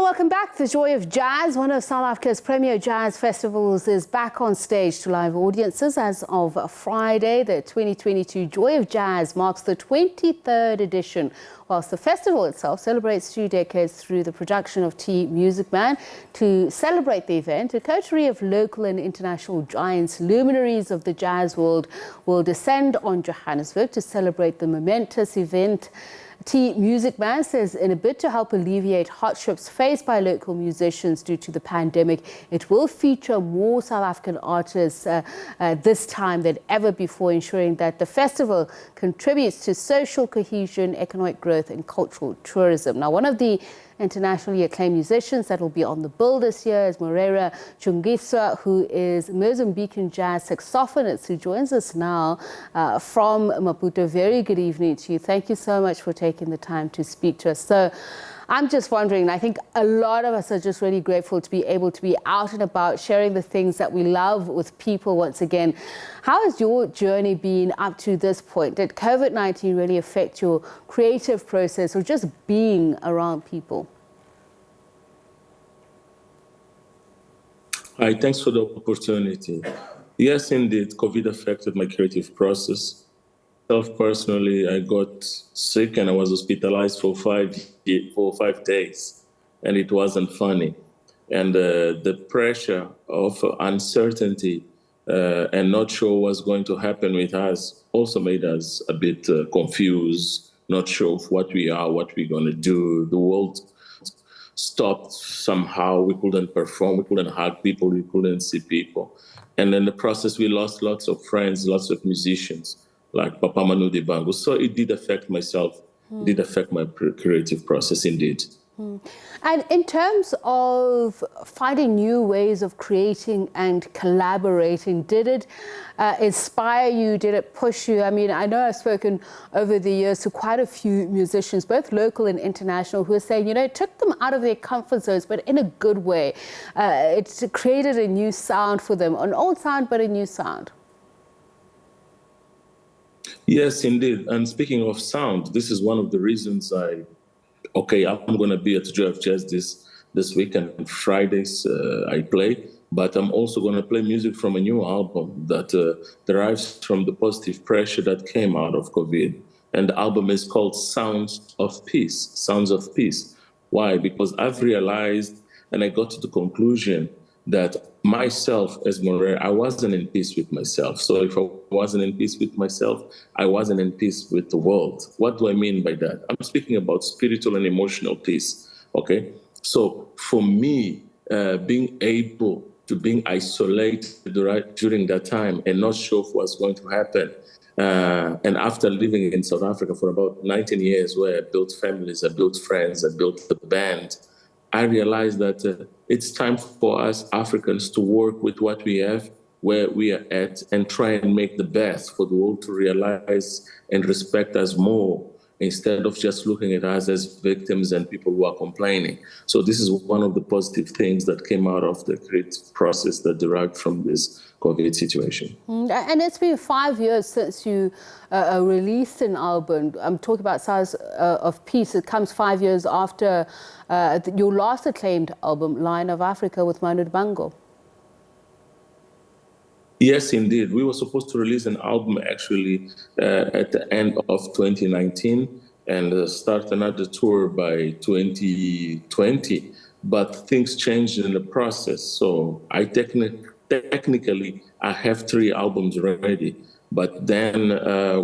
welcome back. The Joy of Jazz, one of South Africa's premier jazz festivals, is back on stage to live audiences as of Friday. The 2022 Joy of Jazz marks the 23rd edition, whilst the festival itself celebrates 2 decades through the production of T Musicman. To celebrate the event, a coterie of local and international giants, luminaries of the jazz world, will descend on Johannesburg to celebrate the momentous event. T Musicman says in a bid to help alleviate hardships faced by local musicians due to the pandemic, it will feature more South African artists this time than ever before, ensuring that the festival contributes to social cohesion, economic growth and cultural tourism. Now, one of the internationally acclaimed musicians that will be on the bill this year is Moreira Chonguiça, who is Mozambican jazz saxophonist, who joins us now from Maputo. Very good evening to you. Thank you so much for taking the time to speak to us. So I'm just wondering, I think a lot of us are just really grateful to be able to be out and about, sharing the things that we love with people once again. How has your journey been up to this point? Did COVID-19 really affect your creative process or just being around people? Hi, thanks for the opportunity. Yes, indeed, COVID affected my creative process. Personally, I got sick and I was hospitalized for 5 days, and it wasn't funny. And the pressure of uncertainty and not sure what's going to happen with us also made us a bit confused, not sure of what we are, what we're going to do. The world stopped somehow. We couldn't perform, we couldn't hug people, we couldn't see people. And in the process, we lost lots of friends, lots of musicians, like Papa Manu Dibango. So it did affect myself, it did affect my creative process indeed. And in terms of finding new ways of creating and collaborating, did it inspire you? Did it push you? I mean, I know I've spoken over the years to quite a few musicians, both local and international, who are saying, you know, it took them out of their comfort zones, but in a good way. It created a new sound for them, an old sound, but a new sound. Yes, indeed. And speaking of sound, this is one of the reasons I'm going to be at Joy of Jazz this weekend. Fridays I play, but I'm also going to play music from a new album that derives from the positive pressure that came out of COVID. And the album is called Sounds of Peace, Sounds of Peace. Why? Because I've realized, and I got to the conclusion, that myself as Moreira, I wasn't in peace with myself. So if I wasn't in peace with myself, I wasn't in peace with the world. What do I mean by that? I'm speaking about spiritual and emotional peace, okay? So for me, being able to being isolated during that time and not sure what's going to happen, and after living in South Africa for about 19 years, where I built families, I built friends, I built the band, I realized that it's time for us Africans to work with what we have, where we are at, and try and make the best for the world to realize and respect us more, instead of just looking at us as victims and people who are complaining. So this is one of the positive things that came out of the creative process that derived from this COVID situation. And it's been 5 years since you released an album. I'm talking about Sounds of Peace. It comes 5 years after your last acclaimed album, Lion of Africa, with Manu Dibango. Yes, indeed. We were supposed to release an album actually at the end of 2019 and start another tour by 2020. But things changed in the process. So I technically, I have 3 albums already. But then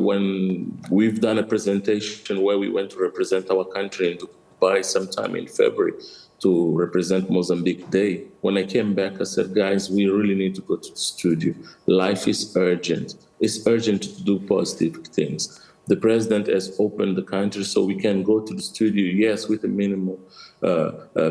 when we've done a presentation where we went to represent our country in Dubai sometime in February to represent Mozambique Day, when I came back, I said, guys, we really need to go to the studio. Life is urgent. It's urgent to do positive things. The president has opened the country so we can go to the studio, yes, with a minimum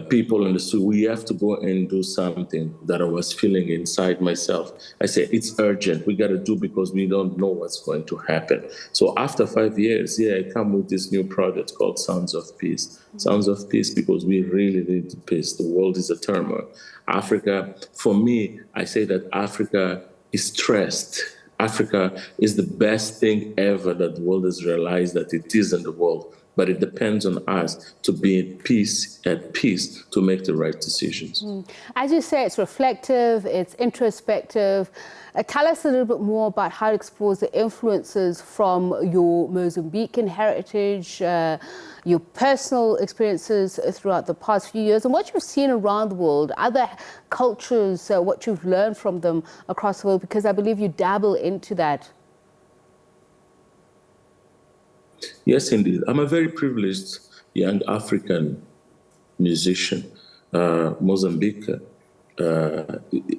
people in the studio. We have to go and do something that I was feeling inside myself. I said, it's urgent. We got to do because we don't know what's going to happen. So after 5 years, I come with this new project called Sounds of Peace. Sounds of Peace because we really need peace. The world is a turmoil. Africa, for me, I say that Africa is stressed. Africa is the best thing ever that the world has realized that it is in the world. but it depends on us to be at peace to make the right decisions. As you say, it's reflective, it's introspective. Tell us a little bit more about how it explores the influences from your Mozambican heritage, your personal experiences throughout the past few years, and what you've seen around the world, other cultures, what you've learned from them across the world, because I believe you dabble into that. Yes, indeed. I'm a very privileged young African musician. Mozambique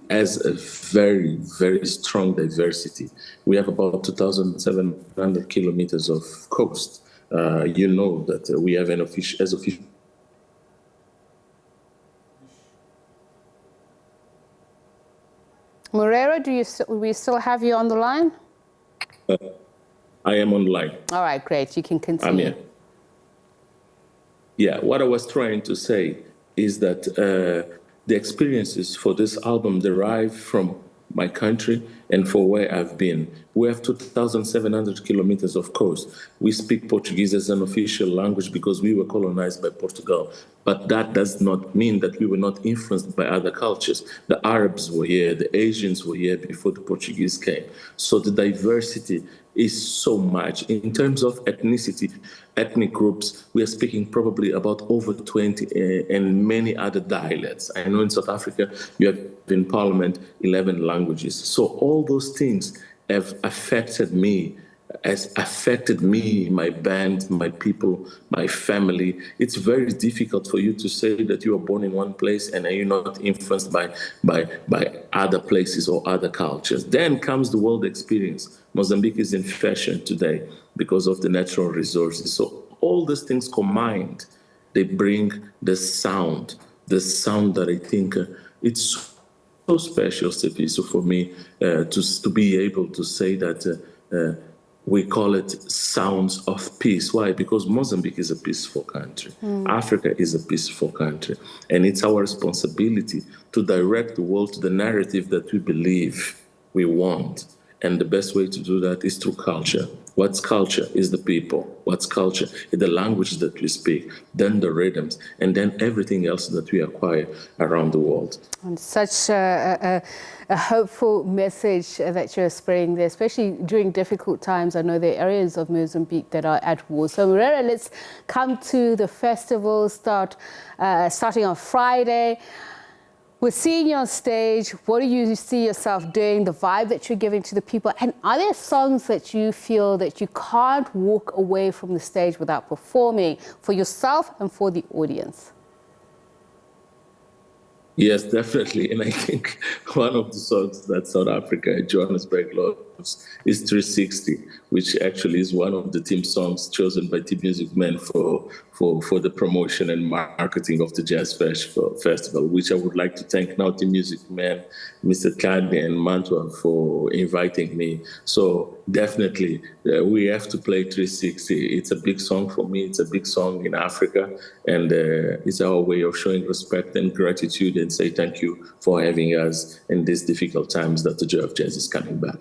has a very, very strong diversity. We have about 2,700 kilometers of coast. You know that we have an official. Moreira, we still have you on the line? I am online. All right, great. You can continue. I'm here. Yeah, what I was trying to say is that the experiences for this album derive from my country and for where I've been. We have 2,700 kilometers of coast. We speak Portuguese as an official language because we were colonized by Portugal. But that does not mean that we were not influenced by other cultures. The Arabs were here, the Asians were here before the Portuguese came. So the diversity is so much. In terms of ethnicity, ethnic groups, we are speaking probably about over 20 and many other dialects. I know in South Africa, you have in Parliament 11 languages. So all those things have affected me, my band, my people, my family. It's very difficult for you to say that you are born in one place and you're not influenced by other places or other cultures. Then comes the world experience. Mozambique is in fashion today because of the natural resources. So all these things combined, they bring the sound that I think it's so special, Stefiso, for me to be able to say that we call it sounds of peace. Why? Because Mozambique is a peaceful country. Africa is a peaceful country. And it's our responsibility to direct the world to the narrative that we believe we want. And the best way to do that is through culture. What's culture is the people. What's culture is the language that we speak, then the rhythms, and then everything else that we acquire around the world. And such a hopeful message that you're spreading there, especially during difficult times. I know there are areas of Mozambique that are at war. So, Moreira, let's come to the festival starting on Friday. We're seeing you on stage. What do you see yourself doing, the vibe that you're giving to the people? And are there songs that you feel that you can't walk away from the stage without performing for yourself and for the audience? Yes, definitely. And I think one of the songs that South Africa, Johannesburg, loves is 360, which actually is one of the theme songs chosen by T Musicman for the promotion and marketing of the Jazz Festival, which I would like to thank now T Musicman, Mr. Kade and Mantua for inviting me. So definitely we have to play 360. It's a big song for me. It's a big song in Africa. And it's our way of showing respect and gratitude and say thank you for having us in these difficult times that the Joy of Jazz is coming back.